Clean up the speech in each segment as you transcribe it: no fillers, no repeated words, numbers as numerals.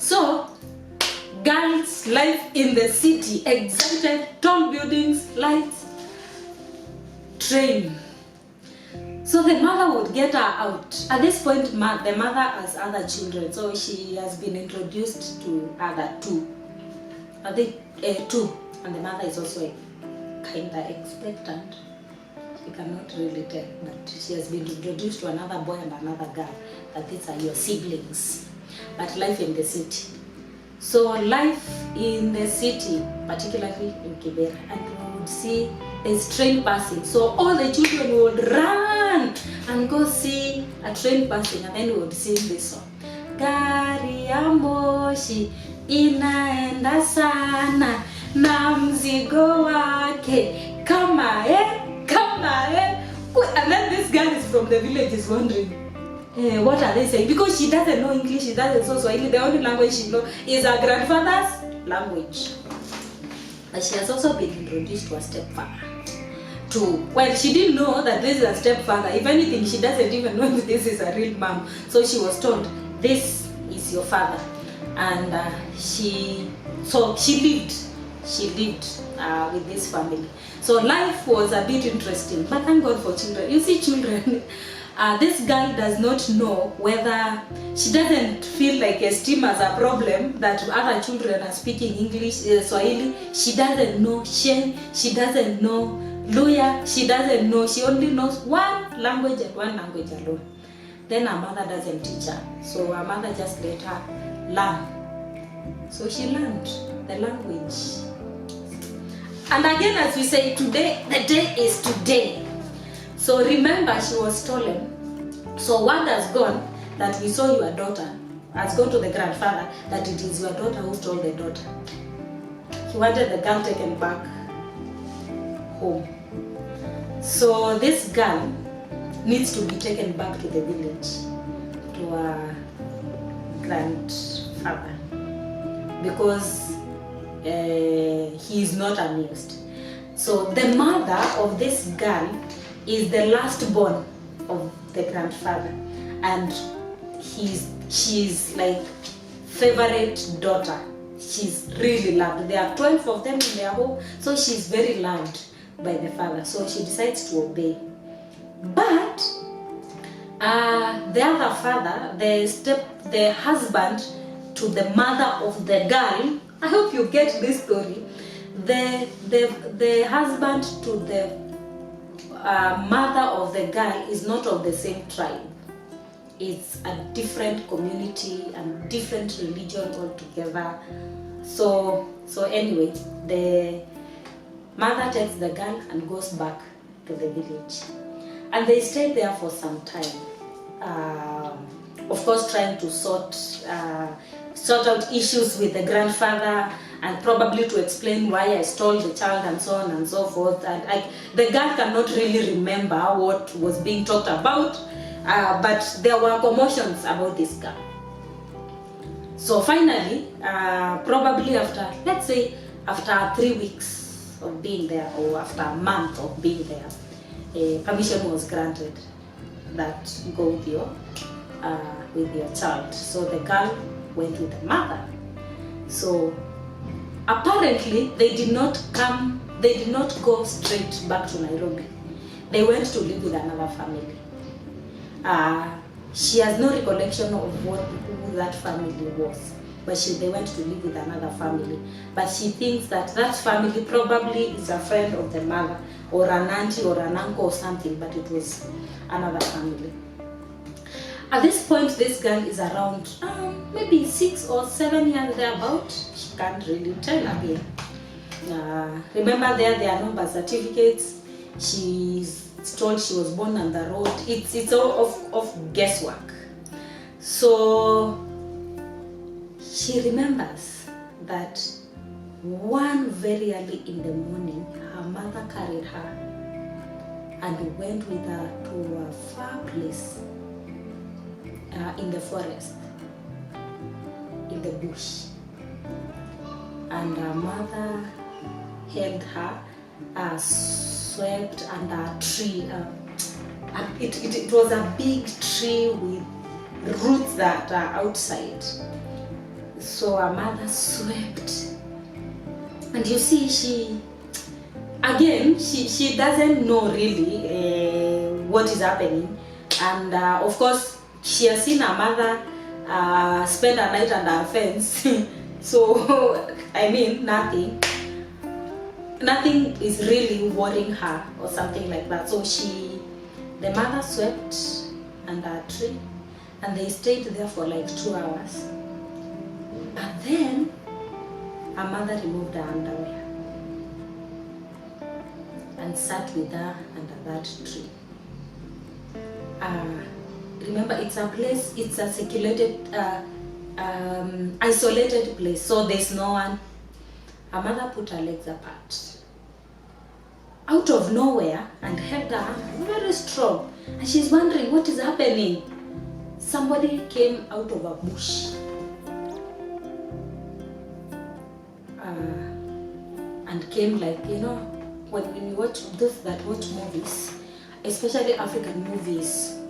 So, girls' life in the city, excited, tall buildings, lights, train. So the mother would get her out. At this point, the mother has other children, so she has been introduced to other two. Two, and the mother is also kinda expectant. She cannot really tell, but she has been introduced to another boy and another girl, that these are your siblings. But life in the city. So life in the city, particularly in Kibera, and we would see there's train passing. So all the children would run and go see a train passing, and then we would sing this song. Gari ya moshi inaenda sana na mzigo wake kama and then this girl is from the village is wondering, what are they saying? Because she doesn't know English, she doesn't know Swahili. The only language she knows is her grandfather's language. But she has also been introduced to a stepfather. Well, she didn't know that this is a stepfather. If anything, she doesn't even know that this is a real mom. So she was told, this is your father. And she lived with this family. So life was a bit interesting, but thank God for children. You see, children, this girl does not know whether, she doesn't feel like esteem as a problem that other children are speaking English, Swahili. She doesn't know Shen, she doesn't know Luya, she doesn't know, she only knows one language and one language alone. Then her mother doesn't teach her, so her mother just let her learn. So she learned the language. And again, as we say, today, the day is today. So remember, she was stolen. So word has gone that we saw your daughter, has gone to the grandfather that it is your daughter who stole the daughter. He wanted the girl taken back home. So this girl needs to be taken back to the village, to her grandfather, because he is not amused. So the mother of this girl is the last born of the grandfather, and she's like favorite daughter. She's really loved. There are 12 of them in their home, so she's very loved by the father. So she decides to obey. But the other father, the husband to the mother of the girl, I hope you get this story. The husband to the mother of the girl is not of the same tribe. It's a different community and different religion altogether. So anyway, the mother takes the girl and goes back to the village, and they stayed there for some time. Of course, trying to sort out issues with the grandfather, and probably to explain why I stole the child and so on and so forth. And the girl cannot really remember what was being talked about, but there were commotions about this girl. So finally, probably after, let's say, after 3 weeks of being there, or after a month of being there, permission was granted that go with your child. So the girl went with the mother. So apparently they did not go straight back to Nairobi. They went to live with another family. She has no recollection of who that family was, but they went to live with another family. But she thinks that family probably is a friend of the mother, or an auntie or an uncle or something, but it was another family. At this point, this girl is around maybe 6 or 7 years thereabout. She can't really tell again. Remember, there are no birth certificates. She's told she was born on the road. It's all of guesswork. So she remembers that one very early in the morning, her mother carried her and went with her to a far place in the forest, in the bush. And her mother held her, swept under a tree. It was a big tree with roots that are outside. So her mother swept. And you see, she doesn't know really what is happening. And of course, she has seen her mother spend a night under her fence. So, I mean, nothing is really worrying her or something like that. So the mother swept under a tree, and they stayed there for like 2 hours. But then her mother removed her underwear and sat with her under that tree. Remember, it's a circulated, isolated place, so there's no one. Her mother put her legs apart, out of nowhere, and held her hand very strong. And she's wondering what is happening. Somebody came out of a bush and came, like, you know, when you watch those that watch movies, especially African movies,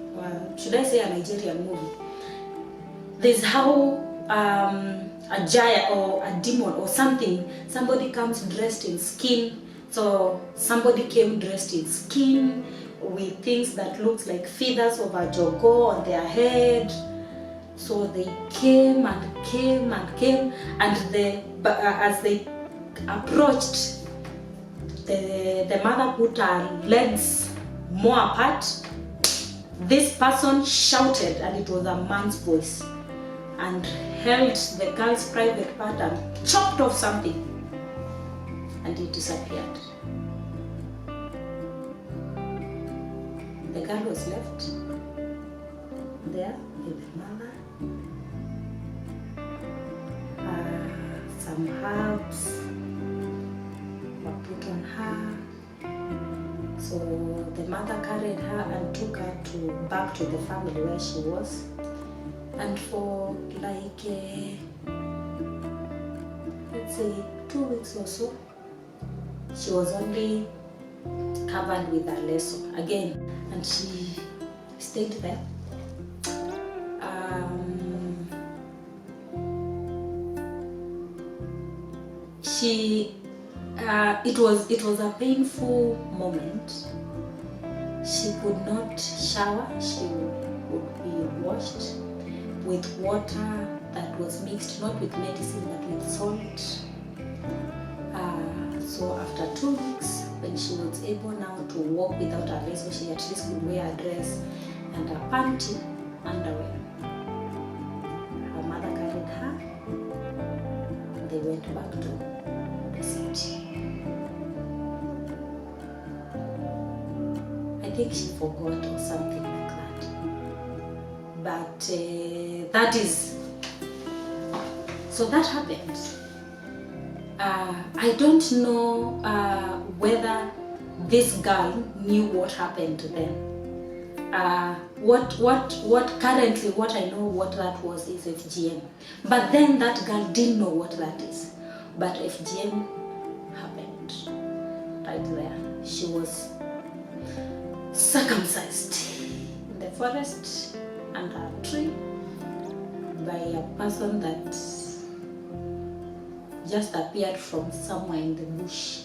should I say a Nigerian movie, there's how a giant or a demon or somebody comes dressed in skin. So somebody came dressed in skin with things that looks like feathers of a jogo on their head. So they came and came and came, and as they approached, the mother put her legs more apart. This person shouted, and it was a man's voice, and held the girl's private part and chopped off something, and it disappeared. The girl was left there with the mother. Some herbs were put on her. So the mother carried her and took her back to the family where she was. And for like, let's say 2 weeks or so, she was only covered with a lasso again, and she stayed there. It was a painful moment. She could not shower. She would be washed with water that was mixed, not with medicine, but with salt. So after 2 weeks, when she was able now to walk without a lasso, she at least could wear a dress and a panty underwear. Her mother carried her, and they went back to the city. I think she forgot or something like that. But so that happened. I don't know whether this girl knew what happened then. Currently what I know what that was is FGM. But then that girl didn't know what that is. But FGM happened right there. She was circumcised in the forest under a tree by a person that just appeared from somewhere in the bush,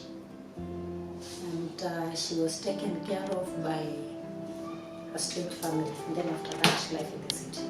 and she was taken care of by a strange family, and then after that, life in the city.